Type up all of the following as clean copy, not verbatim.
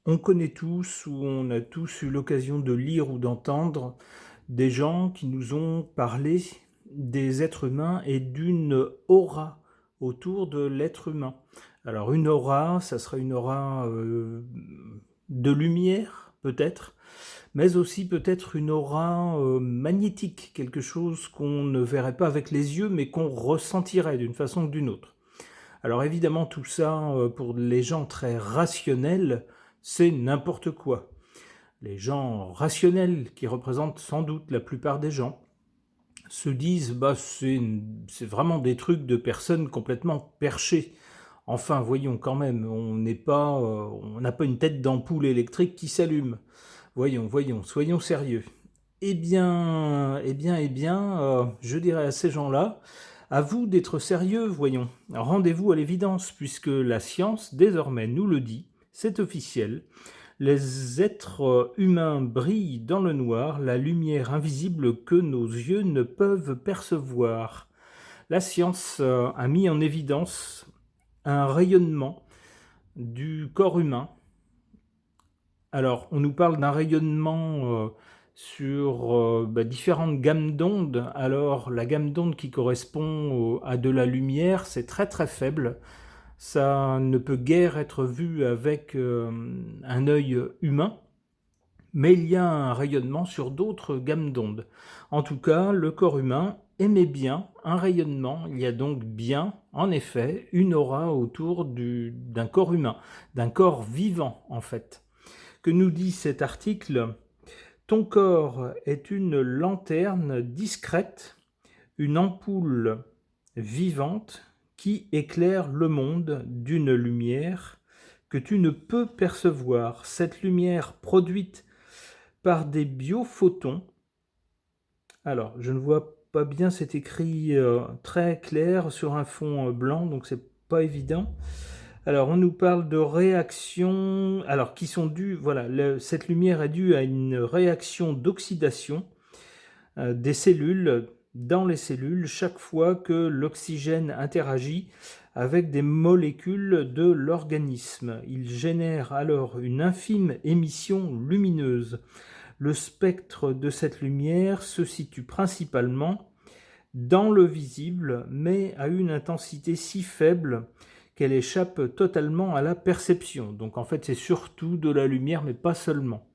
On connaît tous ou on a tous eu l'occasion de lire ou d'entendre des gens qui nous ont parlé des êtres humains et d'une aura autour de l'être humain. Alors une aura, ça serait une aura de lumière peut-être, mais aussi peut-être une aura magnétique, quelque chose qu'on ne verrait pas avec les yeux mais qu'on ressentirait d'une façon ou d'une autre. Alors évidemment, tout ça, pour les gens très rationnels, c'est n'importe quoi. Les gens rationnels, qui représentent sans doute la plupart des gens, se disent bah c'est vraiment des trucs de personnes complètement perchées. Enfin, voyons quand même, on n'a pas une tête d'ampoule électrique qui s'allume. Voyons, soyons sérieux. Je dirais à ces gens-là, à vous d'être sérieux, voyons. Rendez-vous à l'évidence, puisque la science, désormais, nous le dit, c'est officiel. Les êtres humains brillent dans le noir, la lumière invisible que nos yeux ne peuvent percevoir. La science a mis en évidence un rayonnement du corps humain. Alors, on nous parle d'un rayonnement sur différentes gammes d'ondes. Alors, la gamme d'ondes qui correspond à de la lumière, c'est très très faible. Ça ne peut guère être vu avec un œil humain, mais il y a un rayonnement sur d'autres gammes d'ondes. En tout cas, le corps humain émet bien un rayonnement. Il y a donc bien, en effet, une aura autour d'un corps humain, d'un corps vivant en fait. Que nous dit cet article? Ton corps est une lanterne discrète, une ampoule vivante qui éclaire le monde d'une lumière que tu ne peux percevoir. Cette lumière produite par des biophotons. Alors, je ne vois pas bien, c'est écrit très clair sur un fond blanc, donc c'est pas évident. Alors, on nous parle de réactions, alors qui sont dues, voilà, cette lumière est due à une réaction d'oxydation des cellules dans les cellules chaque fois que l'oxygène interagit avec des molécules de l'organisme. Il génère alors une infime émission lumineuse. Le spectre de cette lumière se situe principalement dans le visible, mais à une intensité si faible qu'elle échappe totalement à la perception. Donc en fait, c'est surtout de la lumière, mais pas seulement.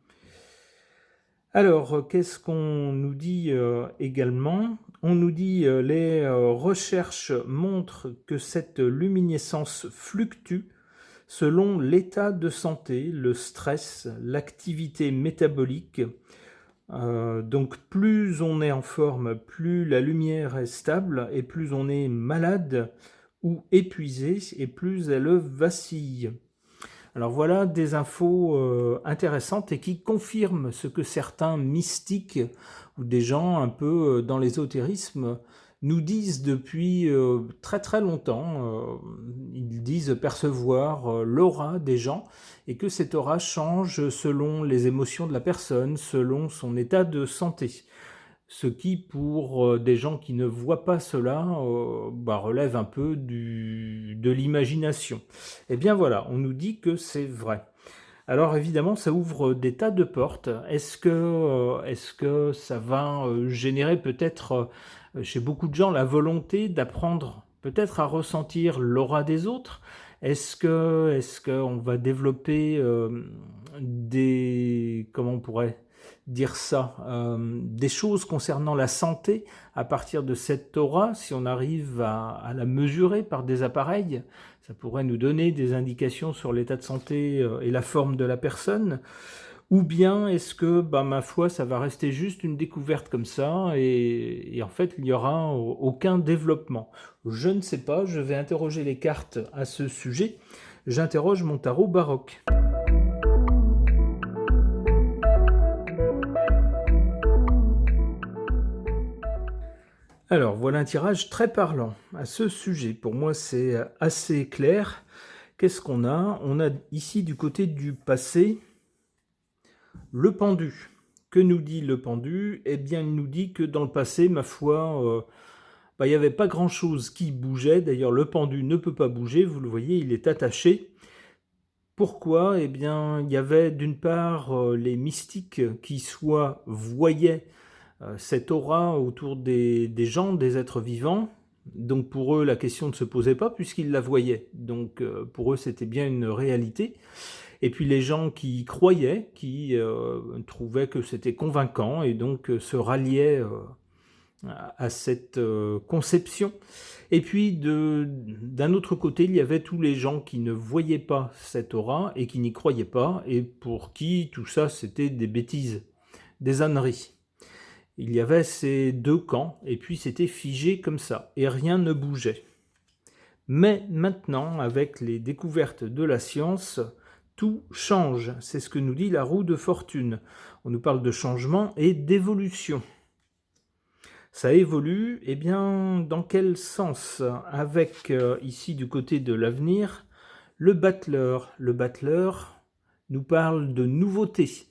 Alors, qu'est-ce qu'on nous dit également? On nous dit les recherches montrent que cette luminescence fluctue selon l'état de santé, le stress, l'activité métabolique. Donc plus on est en forme, plus la lumière est stable, et plus on est malade ou épuisé, et plus elle vacille. Alors voilà des infos intéressantes et qui confirment ce que certains mystiques ou des gens un peu dans l'ésotérisme nous disent depuis très très longtemps. Ils disent percevoir l'aura des gens et que cette aura change selon les émotions de la personne, selon son état de santé. Ce qui, pour des gens qui ne voient pas cela, relève un peu de l'imagination. Eh bien voilà, on nous dit que c'est vrai. Alors évidemment, ça ouvre des tas de portes. Est-ce que ça va générer peut-être chez beaucoup de gens la volonté d'apprendre peut-être à ressentir l'aura des autres? Est-ce qu'on va développer comment on pourrait dire ça, des choses concernant la santé à partir de cette aura, si on arrive à la mesurer par des appareils, ça pourrait nous donner des indications sur l'état de santé et la forme de la personne. Ou bien est-ce que, ma foi, ça va rester juste une découverte comme ça et en fait, il n'y aura aucun développement? Je ne sais pas, je vais interroger les cartes à ce sujet. J'interroge mon tarot baroque. Alors, voilà un tirage très parlant à ce sujet. Pour moi, c'est assez clair. Qu'est-ce qu'on a? On a ici du côté du passé le pendu. Que nous dit le pendu? Eh bien, il nous dit que dans le passé, ma foi, il n'y avait pas grand-chose qui bougeait. D'ailleurs, le pendu ne peut pas bouger. Vous le voyez, il est attaché. Pourquoi? Eh bien, il y avait d'une part les mystiques qui soit voyaient cette aura autour des gens, des êtres vivants. Donc pour eux, la question ne se posait pas puisqu'ils la voyaient. Donc pour eux, c'était bien une réalité. Et puis les gens qui croyaient, qui trouvaient que c'était convaincant et donc se ralliaient à cette conception. Et puis d'un autre côté, il y avait tous les gens qui ne voyaient pas cette aura et qui n'y croyaient pas et pour qui tout ça c'était des bêtises, des âneries. Il y avait ces deux camps et puis c'était figé comme ça et rien ne bougeait. Mais maintenant, avec les découvertes de la science, tout change. C'est ce que nous dit la roue de fortune. On nous parle de changement et d'évolution. Ça évolue, eh bien, dans quel sens? Avec, ici, du côté de l'avenir, le battleur. Le battleur nous parle de nouveautés,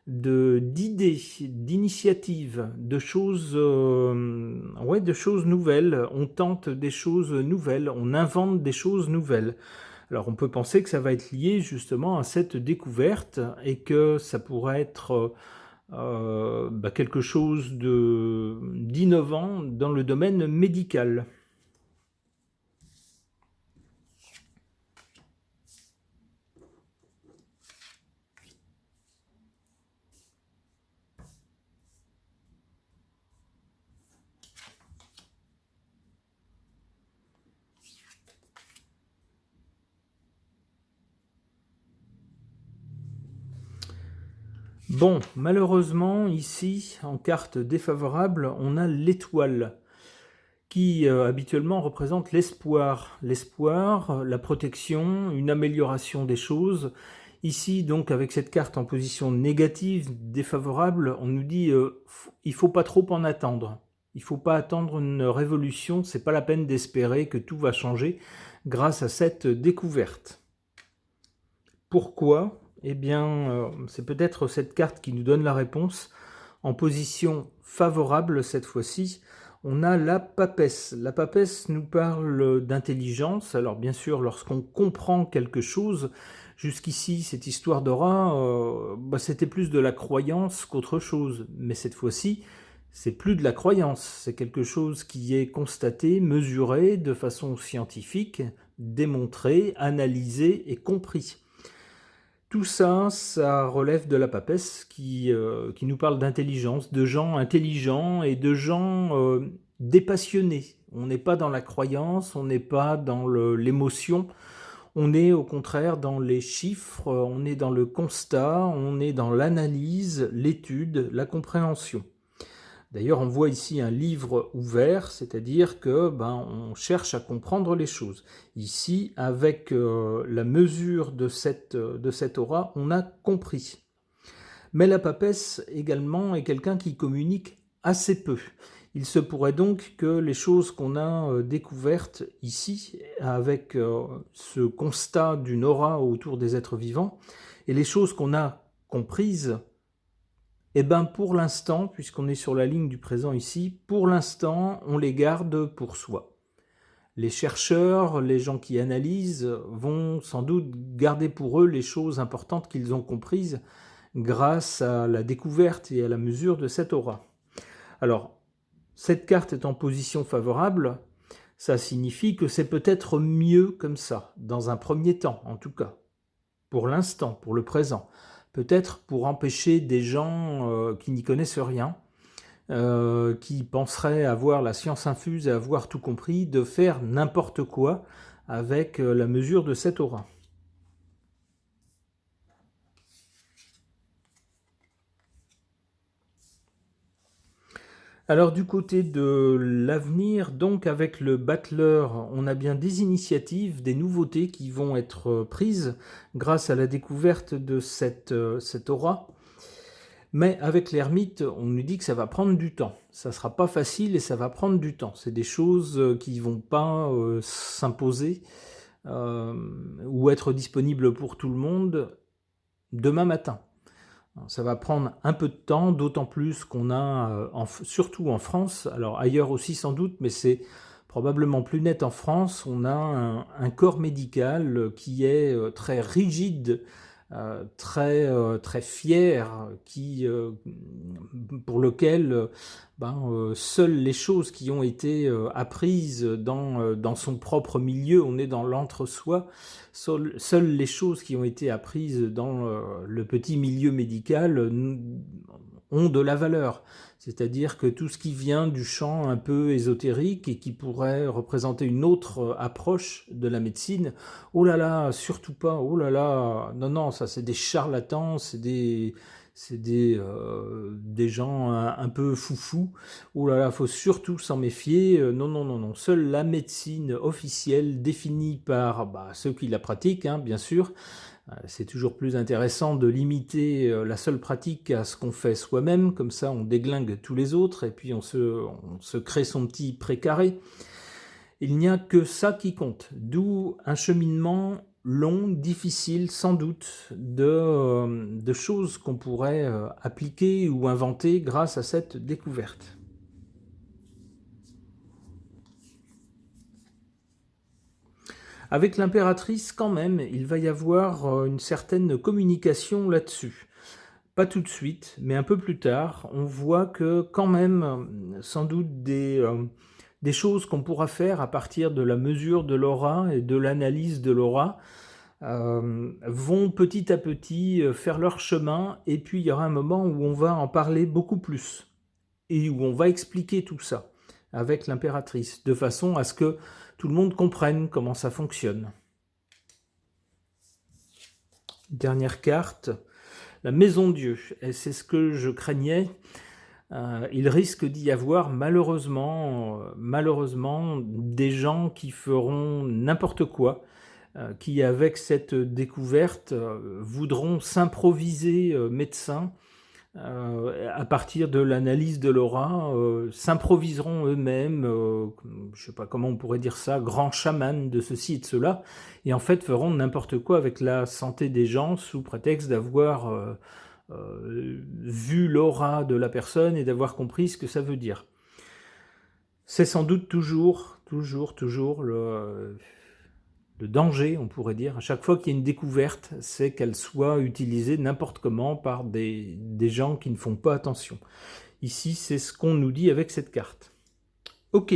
d'idées, d'initiatives, de choses nouvelles. On tente des choses nouvelles, on invente des choses nouvelles. Alors on peut penser que ça va être lié justement à cette découverte et que ça pourrait être quelque chose d'innovant dans le domaine médical. Bon, malheureusement, ici, en carte défavorable, on a l'étoile, qui habituellement représente l'espoir. L'espoir, la protection, une amélioration des choses. Ici, donc, avec cette carte en position négative, défavorable, on nous dit il faut pas trop en attendre. Il faut pas attendre une révolution, c'est pas la peine d'espérer que tout va changer grâce à cette découverte. Pourquoi? Eh bien, c'est peut-être cette carte qui nous donne la réponse. En position favorable, cette fois-ci, on a la papesse. La papesse nous parle d'intelligence. Alors bien sûr, lorsqu'on comprend quelque chose, jusqu'ici, cette histoire d'aura, c'était plus de la croyance qu'autre chose. Mais cette fois-ci, c'est plus de la croyance. C'est quelque chose qui est constaté, mesuré de façon scientifique, démontré, analysé et compris. Tout ça, ça relève de la papesse qui nous parle d'intelligence, de gens intelligents et de gens dépassionnés. On n'est pas dans la croyance, on n'est pas dans l'émotion, on est au contraire dans les chiffres, on est dans le constat, on est dans l'analyse, l'étude, la compréhension. D'ailleurs, on voit ici un livre ouvert, c'est-à-dire que on cherche à comprendre les choses. Ici, avec la mesure de cette aura, on a compris. Mais la papesse également est quelqu'un qui communique assez peu. Il se pourrait donc que les choses qu'on a découvertes ici, avec ce constat d'une aura autour des êtres vivants, et les choses qu'on a comprises, eh bien, pour l'instant, puisqu'on est sur la ligne du présent ici, pour l'instant, on les garde pour soi. Les chercheurs, les gens qui analysent, vont sans doute garder pour eux les choses importantes qu'ils ont comprises grâce à la découverte et à la mesure de cette aura. Alors, cette carte est en position favorable, ça signifie que c'est peut-être mieux comme ça, dans un premier temps en tout cas, pour l'instant, pour le présent. Peut-être pour empêcher des gens qui n'y connaissent rien, qui penseraient avoir la science infuse et avoir tout compris, de faire n'importe quoi avec la mesure de cette aura. Alors du côté de l'avenir, donc avec le battleur, on a bien des initiatives, des nouveautés qui vont être prises grâce à la découverte de cette aura. Mais avec l'ermite, on nous dit que ça va prendre du temps. Ça ne sera pas facile et ça va prendre du temps. C'est des choses qui ne vont pas s'imposer ou être disponibles pour tout le monde demain matin. Ça va prendre un peu de temps, d'autant plus qu'on a, surtout en France, alors ailleurs aussi sans doute, mais c'est probablement plus net en France, on a un corps médical qui est très rigide, très fier, pour lequel seules les choses qui ont été apprises dans son propre milieu, on est dans l'entre-soi, seules les choses qui ont été apprises dans le petit milieu médical ont de la valeur. C'est-à-dire que tout ce qui vient du champ un peu ésotérique et qui pourrait représenter une autre approche de la médecine, oh là là, surtout pas, oh là là, non, ça c'est des charlatans, c'est des gens un peu foufous, oh là là, faut surtout s'en méfier, non, seule la médecine officielle définie par ceux qui la pratiquent, hein, bien sûr. C'est toujours plus intéressant de limiter la seule pratique à ce qu'on fait soi-même, comme ça on déglingue tous les autres et puis on se crée son petit précaré. Il n'y a que ça qui compte, d'où un cheminement long, difficile sans doute, de choses qu'on pourrait appliquer ou inventer grâce à cette découverte. Avec l'impératrice, quand même, il va y avoir une certaine communication là-dessus. Pas tout de suite, mais un peu plus tard, on voit que quand même, sans doute des choses qu'on pourra faire à partir de la mesure de l'aura et de l'analyse de l'aura vont petit à petit faire leur chemin, et puis il y aura un moment où on va en parler beaucoup plus, et où on va expliquer tout ça avec l'impératrice, de façon à ce que tout le monde comprenne comment ça fonctionne. Dernière carte, la Maison Dieu, et c'est ce que je craignais. Il risque d'y avoir malheureusement des gens qui feront n'importe quoi, qui avec cette découverte voudront s'improviser médecins, à partir de l'analyse de l'aura, s'improviseront eux-mêmes, je ne sais pas comment on pourrait dire ça, grands chamans de ceci et de cela, et en fait feront n'importe quoi avec la santé des gens sous prétexte d'avoir vu l'aura de la personne et d'avoir compris ce que ça veut dire. C'est sans doute toujours le danger, on pourrait dire, à chaque fois qu'il y a une découverte, c'est qu'elle soit utilisée n'importe comment par des gens qui ne font pas attention. Ici, c'est ce qu'on nous dit avec cette carte. Ok.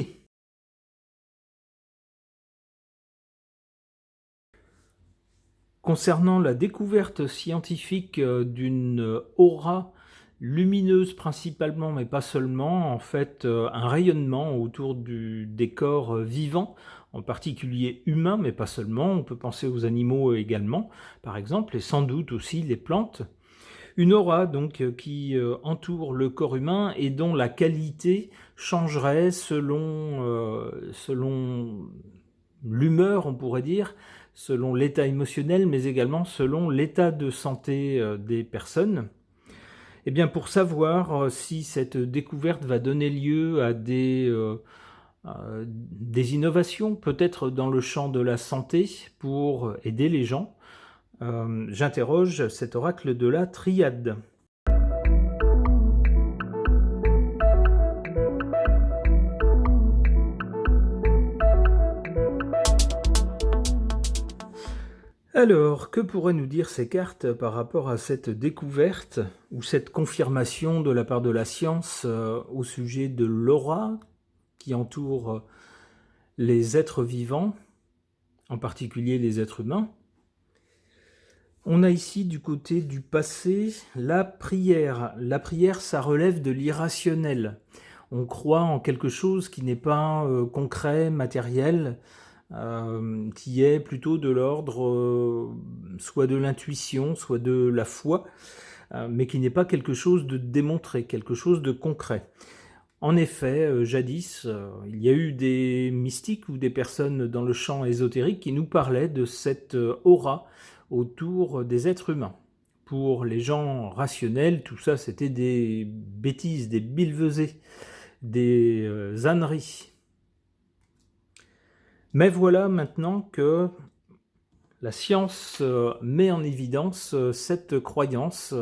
Concernant la découverte scientifique d'une aura lumineuse principalement, mais pas seulement, en fait un rayonnement autour des corps vivants, en particulier humains, mais pas seulement, on peut penser aux animaux également, par exemple, et sans doute aussi les plantes. Une aura donc qui entoure le corps humain et dont la qualité changerait selon l'humeur, on pourrait dire, selon l'état émotionnel, mais également selon l'état de santé des personnes. Eh bien, pour savoir si cette découverte va donner lieu à des innovations, peut-être dans le champ de la santé, pour aider les gens, j'interroge cet oracle de la triade. Alors, que pourraient nous dire ces cartes par rapport à cette découverte ou cette confirmation de la part de la science au sujet de l'aura qui entoure les êtres vivants, en particulier les êtres humains? On a ici du côté du passé la prière. La prière, ça relève de l'irrationnel. On croit en quelque chose qui n'est pas concret, matériel, qui est plutôt de l'ordre soit de l'intuition, soit de la foi, mais qui n'est pas quelque chose de démontré, quelque chose de concret. En effet, jadis, il y a eu des mystiques ou des personnes dans le champ ésotérique qui nous parlaient de cette aura autour des êtres humains. Pour les gens rationnels, tout ça c'était des bêtises, des billevesées, des âneries. Mais voilà maintenant que la science met en évidence cette croyance,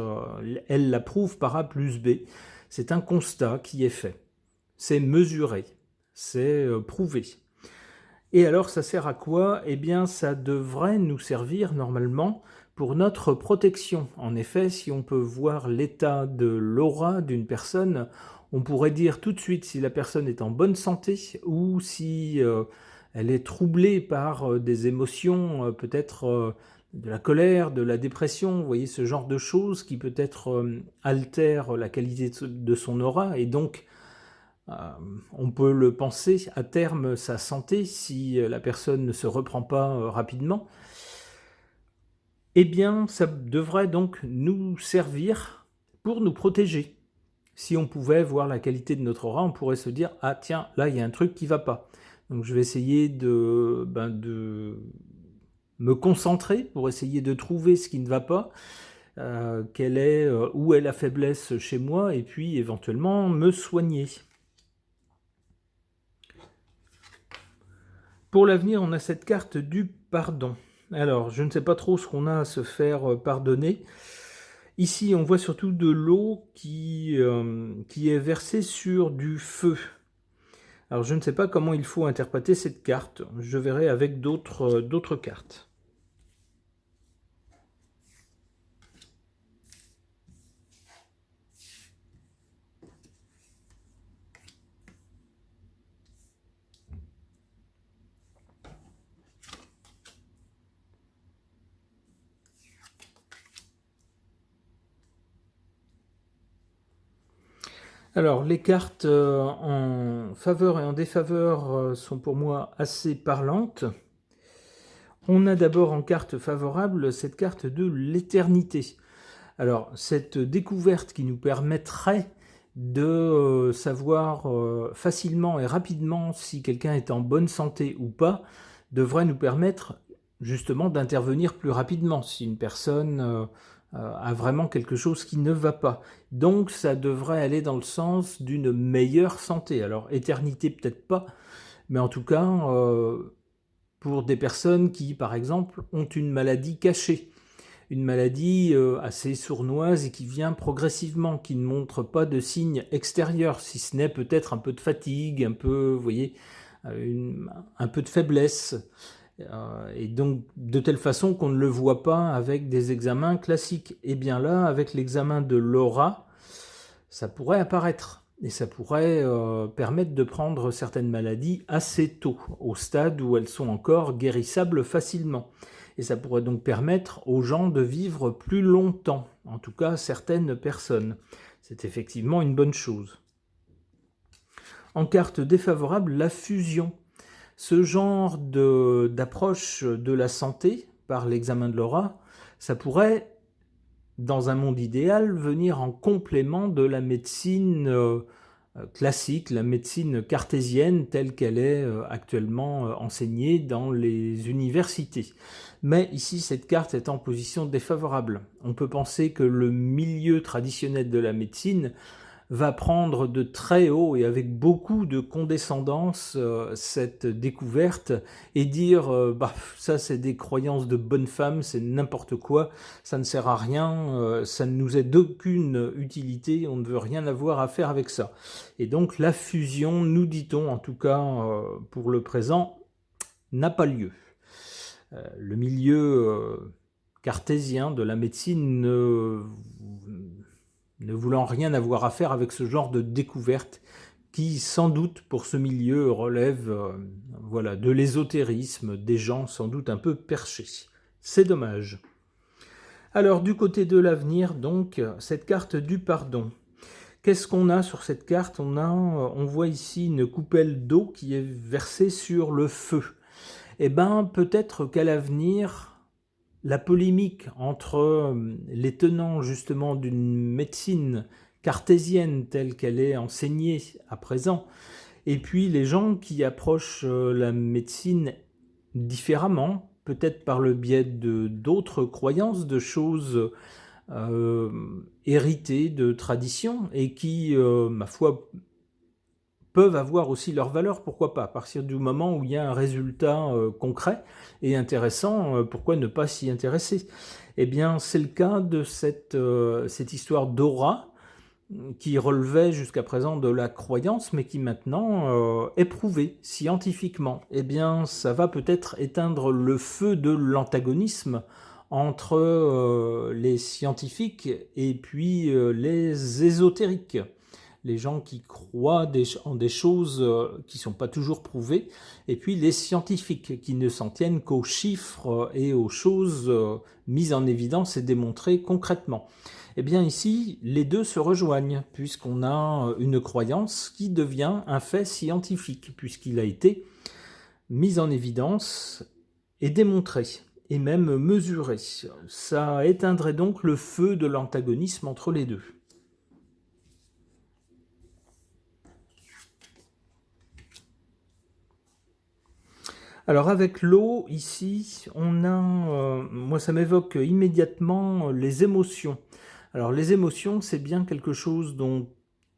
elle la prouve par A plus B. C'est un constat qui est fait, c'est mesuré, c'est prouvé. Et alors ça sert à quoi? Eh bien ça devrait nous servir normalement pour notre protection. En effet, si on peut voir l'état de l'aura d'une personne, on pourrait dire tout de suite si la personne est en bonne santé ou si elle est troublée par des émotions, peut-être de la colère, de la dépression, vous voyez ce genre de choses qui peut-être altèrent la qualité de son aura et donc euh, on peut le penser à terme sa santé si la personne ne se reprend pas rapidement. Eh bien, ça devrait donc nous servir pour nous protéger. Si on pouvait voir la qualité de notre aura, on pourrait se dire « Ah tiens, là il y a un truc qui ne va pas ». Donc je vais essayer de me concentrer pour essayer de trouver ce qui ne va pas, où est la faiblesse chez moi, et puis éventuellement me soigner. Pour l'avenir, on a cette carte du pardon. Alors, je ne sais pas trop ce qu'on a à se faire pardonner. Ici, on voit surtout de l'eau qui est versée sur du feu. Alors, je ne sais pas comment il faut interpréter cette carte. Je verrai avec d'autres cartes. Alors, les cartes en faveur et en défaveur sont pour moi assez parlantes. On a d'abord en carte favorable cette carte de l'éternité. Alors, cette découverte qui nous permettrait de savoir facilement et rapidement si quelqu'un est en bonne santé ou pas, devrait nous permettre justement d'intervenir plus rapidement si une personne a vraiment quelque chose qui ne va pas. Donc ça devrait aller dans le sens d'une meilleure santé. Alors éternité peut-être pas, mais en tout cas pour des personnes qui par exemple ont une maladie cachée, une maladie assez sournoise et qui vient progressivement, qui ne montre pas de signes extérieurs, si ce n'est peut-être un peu de fatigue, un peu, vous voyez, un peu de faiblesse. Et donc de telle façon qu'on ne le voit pas avec des examens classiques. Et bien là, avec l'examen de l'aura, ça pourrait apparaître. Et ça pourrait permettre de prendre certaines maladies assez tôt, au stade où elles sont encore guérissables facilement. Et ça pourrait donc permettre aux gens de vivre plus longtemps, en tout cas certaines personnes. C'est effectivement une bonne chose. En carte défavorable, la fusion. Ce genre d'approche de la santé par l'examen de l'aura, ça pourrait, dans un monde idéal, venir en complément de la médecine classique, la médecine cartésienne telle qu'elle est actuellement enseignée dans les universités. Mais ici, cette carte est en position défavorable. On peut penser que le milieu traditionnel de la médecine va prendre de très haut et avec beaucoup de condescendance cette découverte et dire ça c'est des croyances de bonnes femmes, c'est n'importe quoi, ça ne sert à rien, ça ne nous est d'aucune utilité, on ne veut rien avoir à faire avec ça. Et donc la fusion, nous dit-on en tout cas pour le présent, n'a pas lieu. Le milieu cartésien de la médecine ne voulant rien avoir à faire avec ce genre de découverte qui, sans doute, pour ce milieu, relève de l'ésotérisme, des gens sans doute un peu perchés. C'est dommage. Alors, du côté de l'avenir, donc, cette carte du pardon. Qu'est-ce qu'on a sur cette carte? On voit ici une coupelle d'eau qui est versée sur le feu. Eh bien, peut-être qu'à l'avenir, la polémique entre les tenants justement d'une médecine cartésienne telle qu'elle est enseignée à présent, et puis les gens qui approchent la médecine différemment, peut-être par le biais d'autres croyances, de choses héritées, de traditions, et qui, ma foi, peuvent avoir aussi leur valeur, pourquoi pas, à partir du moment où il y a un résultat concret et intéressant, pourquoi ne pas s'y intéresser? Eh bien, c'est le cas de cette histoire d'aura qui relevait jusqu'à présent de la croyance, mais qui maintenant est prouvé scientifiquement. Eh bien, ça va peut-être éteindre le feu de l'antagonisme entre les scientifiques et puis les ésotériques. Les gens qui croient en des choses qui ne sont pas toujours prouvées, et puis les scientifiques qui ne s'en tiennent qu'aux chiffres et aux choses mises en évidence et démontrées concrètement. Eh bien ici, les deux se rejoignent, puisqu'on a une croyance qui devient un fait scientifique, puisqu'il a été mis en évidence et démontré, et même mesuré. Ça éteindrait donc le feu de l'antagonisme entre les deux. Alors avec l'eau, ici, on a, moi ça m'évoque immédiatement les émotions. Alors les émotions, c'est bien quelque chose dont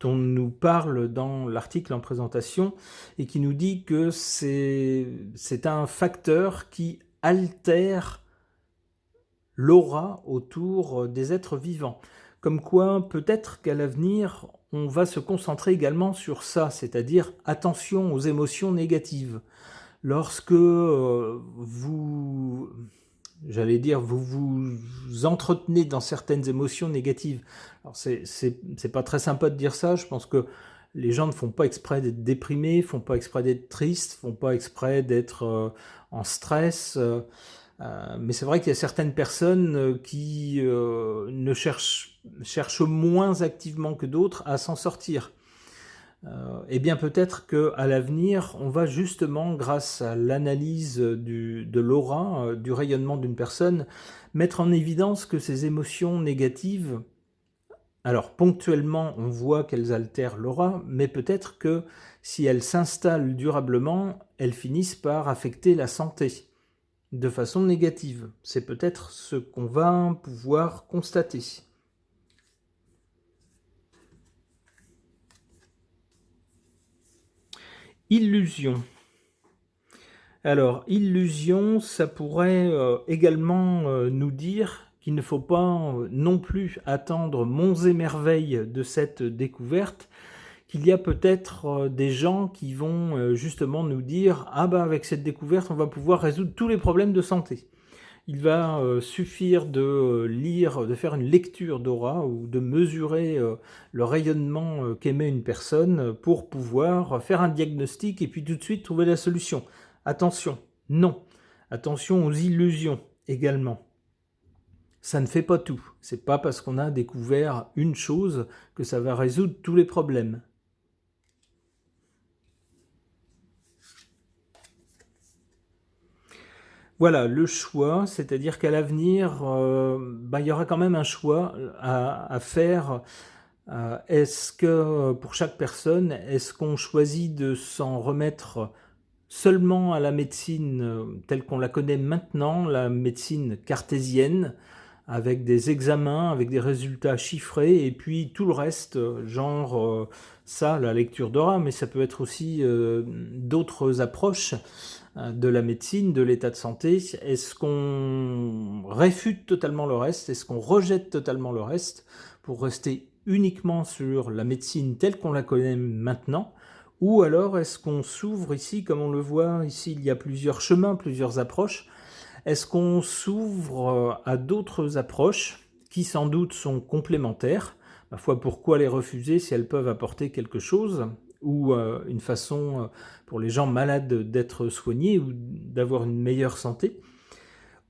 on nous parle dans l'article en présentation et qui nous dit que c'est un facteur qui altère l'aura autour des êtres vivants. Comme quoi, peut-être qu'à l'avenir, on va se concentrer également sur ça, c'est-à-dire attention aux émotions négatives. Lorsque vous vous entretenez dans certaines émotions négatives. Alors c'est pas très sympa de dire ça, je pense que les gens ne font pas exprès d'être déprimés, font pas exprès d'être tristes, font pas exprès d'être en stress, mais c'est vrai qu'il y a certaines personnes qui ne cherchent moins activement que d'autres à s'en sortir. Eh bien peut-être qu'à l'avenir, on va justement, grâce à l'analyse de l'aura, du rayonnement d'une personne, mettre en évidence que ces émotions négatives, alors ponctuellement on voit qu'elles altèrent l'aura, mais peut-être que si elles s'installent durablement, elles finissent par affecter la santé de façon négative. C'est peut-être ce qu'on va pouvoir constater. Illusion. Alors, illusion, ça pourrait également nous dire qu'il ne faut pas non plus attendre monts et merveilles de cette découverte, qu'il y a peut-être des gens qui vont justement nous dire « Ah bah avec cette découverte, on va pouvoir résoudre tous les problèmes de santé ». Il va suffire de lire, de faire une lecture d'aura ou de mesurer le rayonnement qu'émet une personne pour pouvoir faire un diagnostic et puis tout de suite trouver la solution. Attention, non. Attention aux illusions également. Ça ne fait pas tout. C'est pas parce qu'on a découvert une chose que ça va résoudre tous les problèmes. Voilà, le choix, c'est-à-dire qu'à l'avenir, il y aura quand même un choix à faire. Est-ce que pour chaque personne, est-ce qu'on choisit de s'en remettre seulement à la médecine telle qu'on la connaît maintenant, la médecine cartésienne, avec des examens, avec des résultats chiffrés, et puis tout le reste, genre ça, la lecture d'aura, mais ça peut être aussi d'autres approches de la médecine, de l'état de santé. Est-ce qu'on réfute totalement le reste? Est-ce qu'on rejette totalement le reste pour rester uniquement sur la médecine telle qu'on la connaît maintenant? Ou alors est-ce qu'on s'ouvre ici, comme on le voit ici, il y a plusieurs chemins, plusieurs approches. Est-ce qu'on s'ouvre à d'autres approches qui sans doute sont complémentaires? Ma foi, pourquoi les refuser si elles peuvent apporter quelque chose? Ou une façon pour les gens malades d'être soignés ou d'avoir une meilleure santé?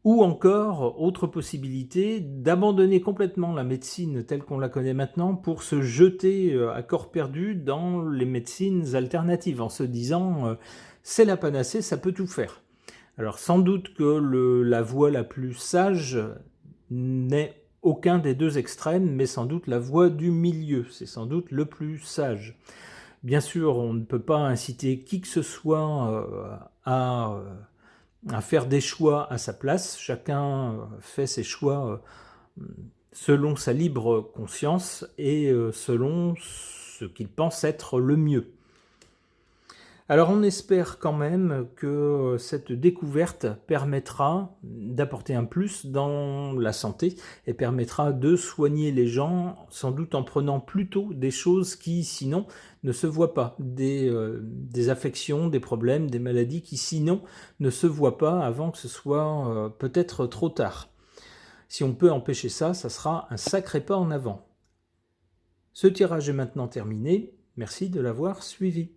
Ou encore, autre possibilité, d'abandonner complètement la médecine telle qu'on la connaît maintenant pour se jeter à corps perdu dans les médecines alternatives en se disant c'est la panacée, ça peut tout faire. Alors sans doute que la voie la plus sage n'est aucun des deux extrêmes, mais sans doute la voie du milieu, c'est sans doute le plus sage. Bien sûr, on ne peut pas inciter qui que ce soit à faire des choix à sa place. Chacun fait ses choix selon sa libre conscience et selon ce qu'il pense être le mieux. Alors on espère quand même que cette découverte permettra d'apporter un plus dans la santé et permettra de soigner les gens, sans doute en prenant plutôt des choses qui sinon ne se voient pas, des affections, des problèmes, des maladies qui sinon ne se voient pas avant que ce soit peut-être trop tard. Si on peut empêcher ça, ça sera un sacré pas en avant. Ce tirage est maintenant terminé, merci de l'avoir suivi.